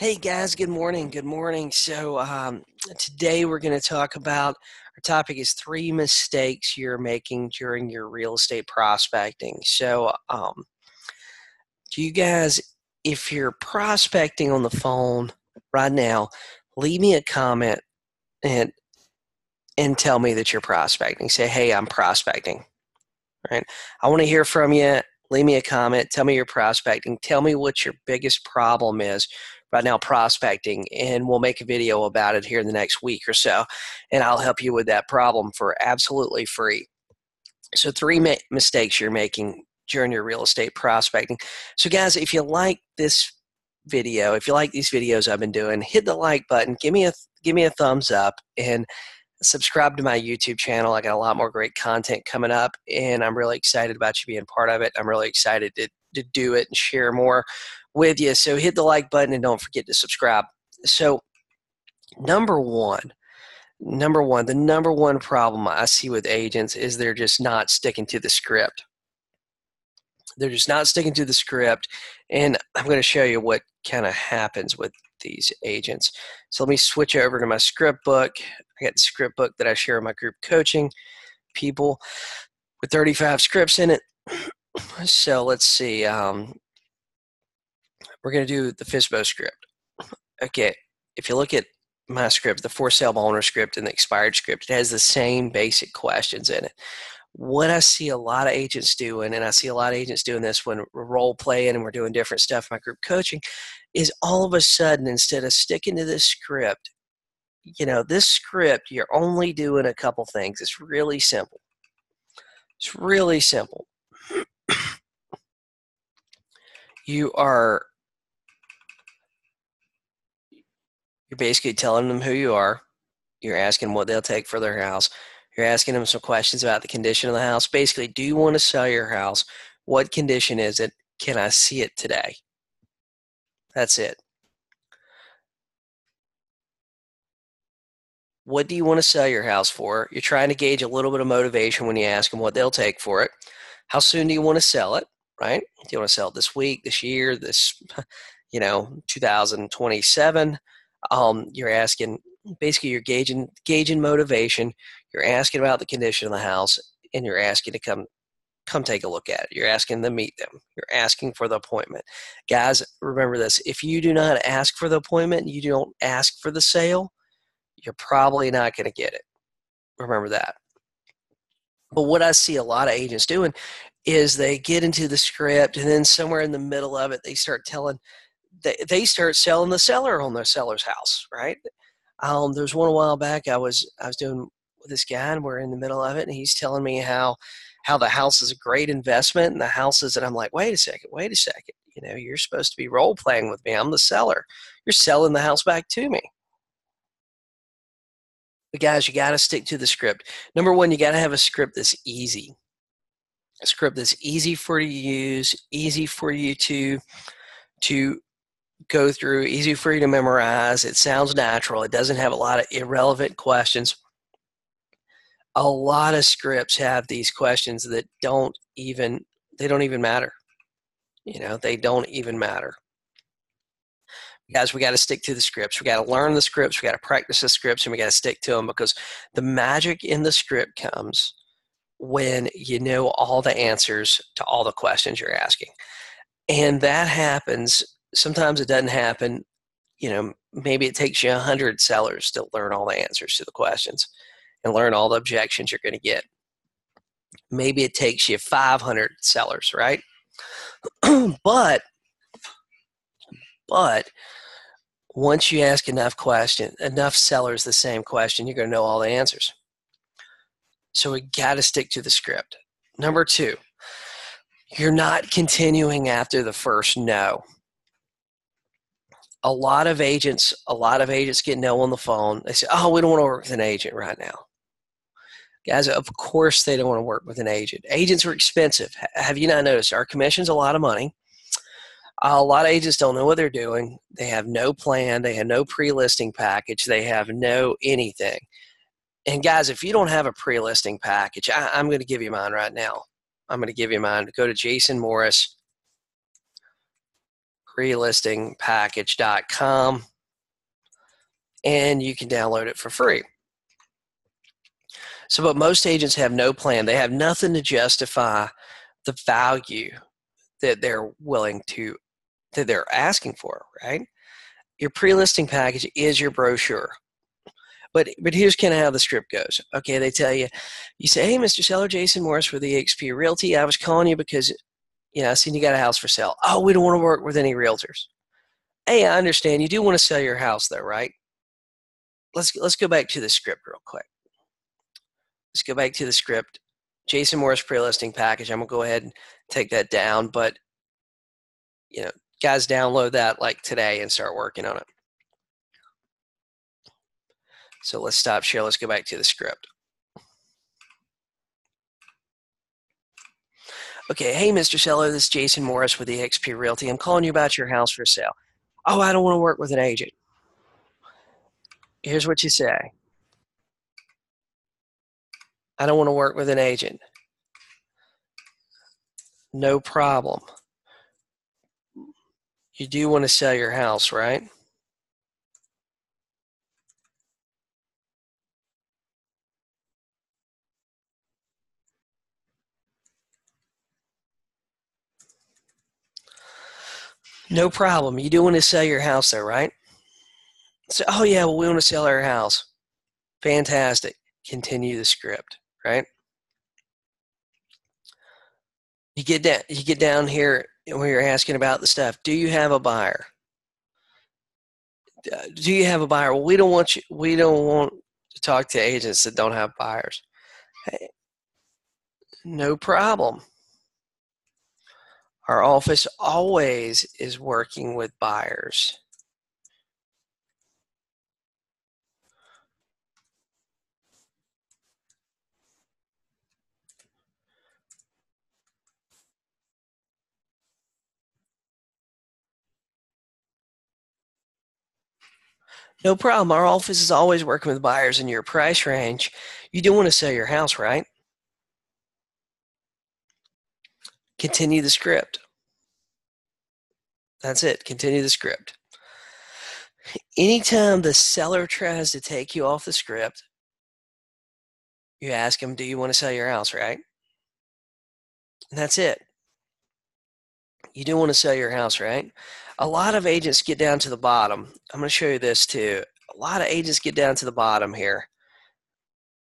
Hey guys, good morning. Good morning. Today we're going to talk about our topic is three mistakes you're making during your real estate prospecting. Do you guys, if you're prospecting on the phone right now, leave me a comment and tell me that you're prospecting. Say, hey, I'm prospecting. Right? I want to hear from you. Leave me a comment. Tell me you're prospecting. Tell me what your biggest problem is right now prospecting, and we'll make a video about it here in the next week or so, and I'll help you with that problem for absolutely free. So three mistakes you're making during your real estate prospecting. So guys, if you like this video, if you like these videos I've been doing, hit the like button, give me a thumbs up, and subscribe to my YouTube channel. I got a lot more great content coming up, and I'm really excited about you being part of it. I'm really excited to do it and share more with you. So hit the like button and don't forget to subscribe. So number one, the number one problem I see with agents is they're just not sticking to the script. They're just not sticking to the script, and I'm going to show you what kind of happens with these agents. So let me switch over to my script book. I got the script book that I share in my group coaching people with 35 scripts in it. So let's see. We're going to do the FSBO script. Okay, if you look at my script, the for sale by owner script and the expired script, it has the same basic questions in it. What I see a lot of agents doing, and I see a lot of agents doing this when we're role playing and we're doing different stuff in my group coaching, is all of a sudden, instead of sticking to this script, this script, you're only doing a couple things. It's really simple. It's really simple. You're basically telling them who you are. You're asking what they'll take for their house. You're asking them some questions about the condition of the house. Basically, do you want to sell your house? What condition is it? Can I see it today? That's it. What do you want to sell your house for? You're trying to gauge a little bit of motivation when you ask them what they'll take for it. How soon do you want to sell it, right? Do you want to sell it this week, this year, 2027? You're asking, basically you're gauging motivation. You're asking about the condition of the house, and you're asking to come take a look at it. You're asking to meet them. You're asking for the appointment. Guys, remember this. If you do not ask for the appointment, you don't ask for the sale, you're probably not going to get it. Remember that. But what I see a lot of agents doing is they get into the script, and then somewhere in the middle of it, they start selling the seller on the seller's house, right? There's one a while back I was doing with this guy, and we're in the middle of it, and he's telling me how the house is a great investment, and the house is, and I'm like, wait a second. You're supposed to be role playing with me. I'm the seller. You're selling the house back to me. But guys, you got to stick to the script. Number one, you got to have a script that's easy. A script that's easy for you to use, easy for you to go through, easy for you to memorize. It sounds natural. It doesn't have a lot of irrelevant questions. A lot of scripts have these questions that don't even matter. They don't even matter. Guys, we got to stick to the scripts. We got to learn the scripts. We got to practice the scripts, and we got to stick to them, because the magic in the script comes when you know all the answers to all the questions you're asking. And that happens. Sometimes it doesn't happen. Maybe it takes you 100 sellers to learn all the answers to the questions and learn all the objections you're going to get. Maybe it takes you 500 sellers, right? But once you ask enough sellers the same question, you're going to know all the answers. So we got to stick to the script. Number two, you're not continuing after the first no. A lot of agents get no on the phone. They say, oh, we don't want to work with an agent right now. Guys, of course they don't want to work with an agent. Agents are expensive. Have you not noticed? Our commission's a lot of money. A lot of agents don't know what they're doing. They have no plan. They have no pre-listing package. They have no anything. And guys, if you don't have a pre-listing package, I'm going to give you mine right now. I'm going to give you mine. Go to Jason Morris. prelistingpackage.com, and you can download it for free. So, but most agents have no plan. They have nothing to justify the value that they're that they're asking for, right? Your pre-listing package is your brochure. But here's kind of how the script goes. Okay, they tell you, you say, hey, Mr. Seller, Jason Morris with eXp Realty. I was calling you because, I seen you got a house for sale. Oh, we don't want to work with any realtors. Hey, I understand. You do want to sell your house though, right? Let's go back to the script real quick. Let's go back to the script. Jason Morris pre-listing package. I'm gonna go ahead and take that down, but guys, download that like today and start working on it. So let's stop share. Let's go back to the script. Okay, hey, Mr. Seller, this is Jason Morris with eXp Realty. I'm calling you about your house for sale. Oh, I don't want to work with an agent. Here's what you say. I don't want to work with an agent. No problem. You do want to sell your house, right? No problem. You do want to sell your house though, right? So, oh yeah, well, we want to sell our house. Fantastic. Continue the script, right? You get down here where you're asking about the stuff. Do you have a buyer? Do you have a buyer? Well, we don't want to talk to agents that don't have buyers. Hey, no problem. Our office always is working with buyers. No problem. Our office is always working with buyers in your price range. You do want to sell your house, right? Continue the script. That's it. Continue the script. Anytime the seller tries to take you off the script, you ask them, do you want to sell your house, right? And that's it. You do want to sell your house, right? A lot of agents get down to the bottom. I'm going to show you this too. A lot of agents get down to the bottom here.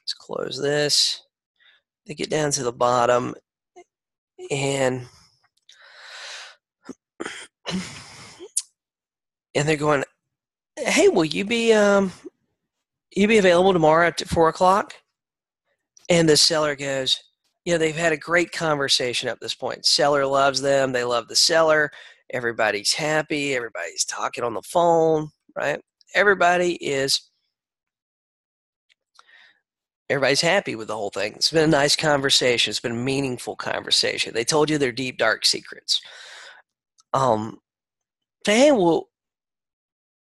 Let's close this. They get down to the bottom and they're going, hey, will you be available tomorrow at 4:00? And the seller goes, they've had a great conversation up this point. Seller loves them. They love the seller. Everybody's happy. Everybody's talking on the phone, right? Everybody's happy with the whole thing. It's been a nice conversation. It's been a meaningful conversation. They told you their deep, dark secrets. Hey, will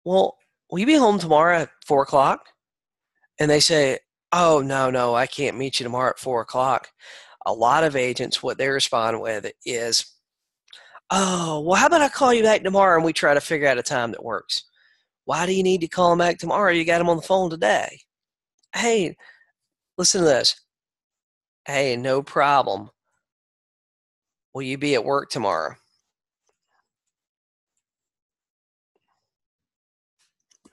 you be home tomorrow at 4:00? And they say, oh, no, I can't meet you tomorrow at 4:00. A lot of agents, what they respond with is, oh, well, how about I call you back tomorrow and we try to figure out a time that works? Why do you need to call them back tomorrow? You got them on the phone today. Hey, listen to this. Hey, no problem. Will you be at work tomorrow?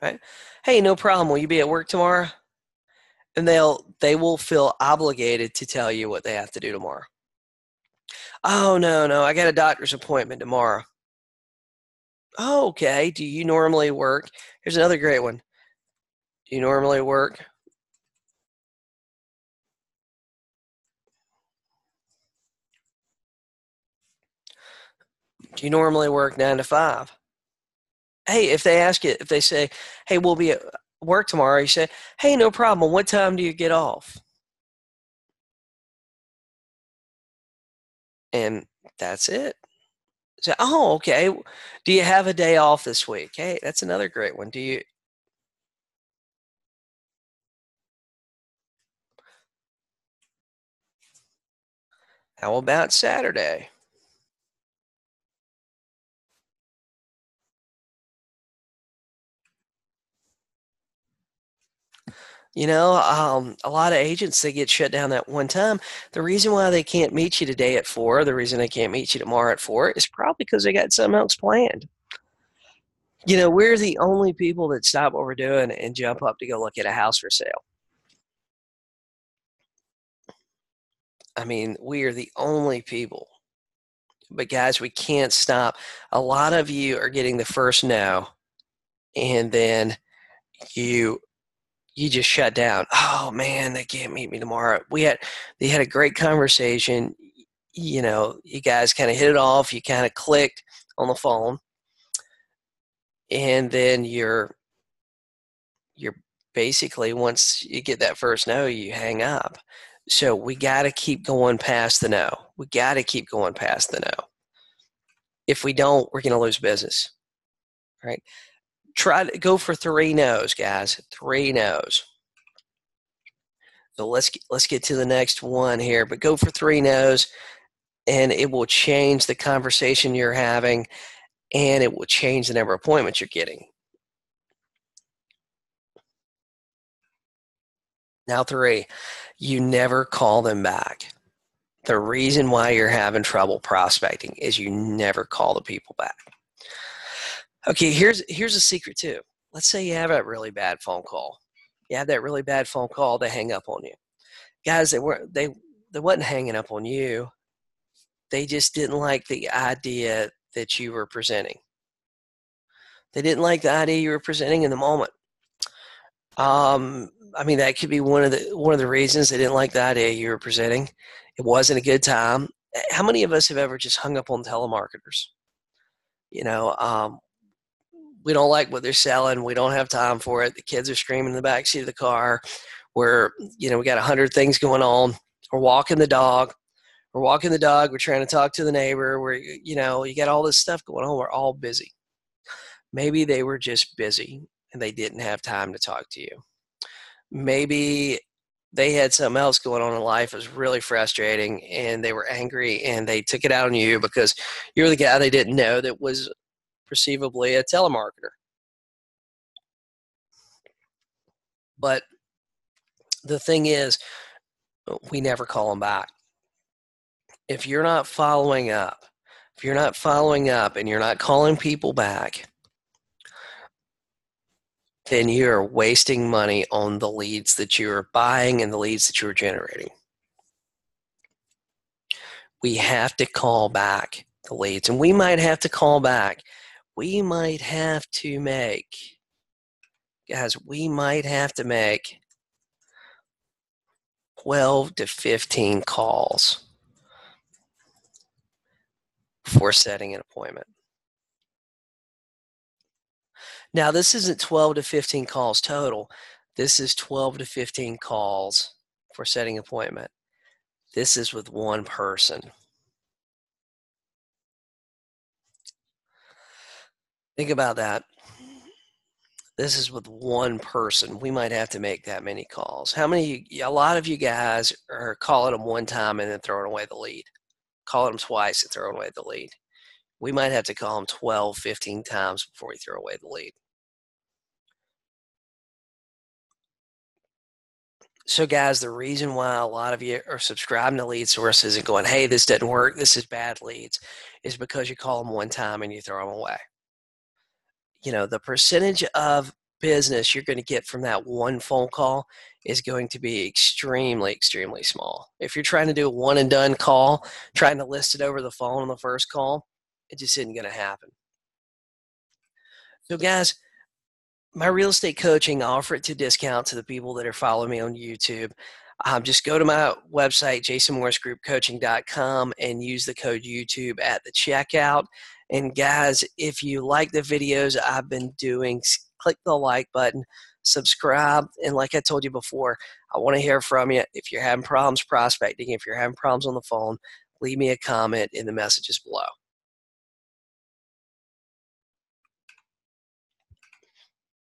Right? Hey, no problem. Will you be at work tomorrow? And they will feel obligated to tell you what they have to do tomorrow. Oh, no, I got a doctor's appointment tomorrow. Oh, okay. Do you normally work? Here's another great one. Do you normally work? Do you normally work 9 to 5? Hey, if they say, hey, we'll be at work tomorrow, you say, hey, no problem. What time do you get off? And that's it. So, oh, okay. Do you have a day off this week? Hey, that's another great one. How about Saturday? A lot of agents, they get shut down that one time. The reason why they can't meet you today at 4, the reason they can't meet you tomorrow at 4 is probably because they got something else planned. We're the only people that stop what we're doing and jump up to go look at a house for sale. I mean, we are the only people. But guys, we can't stop. A lot of you are getting the first no, and then you just shut down. Oh man, they can't meet me tomorrow. They had a great conversation. You guys kind of hit it off. You kind of clicked on the phone, and then you're basically, once you get that first no, you hang up. So we got to keep going past the no. We got to keep going past the no. If we don't, we're going to lose business. Right? Try to go for 3 no's, guys. 3 no's. So let's get to the next one here, but go for 3 no's, and it will change the conversation you're having, and it will change the number of appointments you're getting. Now 3, you never call them back. The reason why you're having trouble prospecting is you never call the people back. Okay, here's a secret too. Let's say you have a really bad phone call. You have that really bad phone call, they hang up on you. Guys, they wasn't hanging up on you. They just didn't like the idea that you were presenting. They didn't like the idea you were presenting in the moment. I mean, that could be one of the reasons they didn't like the idea you were presenting. It wasn't a good time. How many of us have ever just hung up on telemarketers? We don't like what they're selling. We don't have time for it. The kids are screaming in the backseat of the car. We got 100 things going on. We're walking the dog. We're trying to talk to the neighbor. You got all this stuff going on. We're all busy. Maybe they were just busy and they didn't have time to talk to you. Maybe they had something else going on in life that was really frustrating and they were angry and they took it out on you because you're the guy they didn't know that was perceivably a telemarketer. But the thing is, we never call them back. If you're not following up and you're not calling people back, then you're wasting money on the leads that you're buying and the leads that you're generating. We have to call back the leads, and we might have to call back. We might have to make 12 to 15 calls before setting an appointment. Now, this isn't 12 to 15 calls total. This is 12 to 15 calls for setting an appointment. This is with one person. Think about that. This is with one person. We might have to make that many calls. A lot of you guys are calling them one time and then throwing away the lead. Calling them twice and throwing away the lead. We might have to call them 12, 15 times before we throw away the lead. So guys, the reason why a lot of you are subscribing to lead sources and going, hey, this doesn't work, this is bad leads, is because you call them one time and you throw them away. The percentage of business you're going to get from that one phone call is going to be extremely, extremely small. If you're trying to do a one and done call, trying to list it over the phone on the first call, it just isn't going to happen. So guys, my real estate coaching, I offer it to discount to the people that are following me on YouTube. Just go to my website, jasonmorrisgroupcoaching.com, and use the code YouTube at the checkout. And guys, if you like the videos I've been doing, click the like button, subscribe. And like I told you before, I want to hear from you. If you're having problems prospecting, if you're having problems on the phone, leave me a comment in the messages below.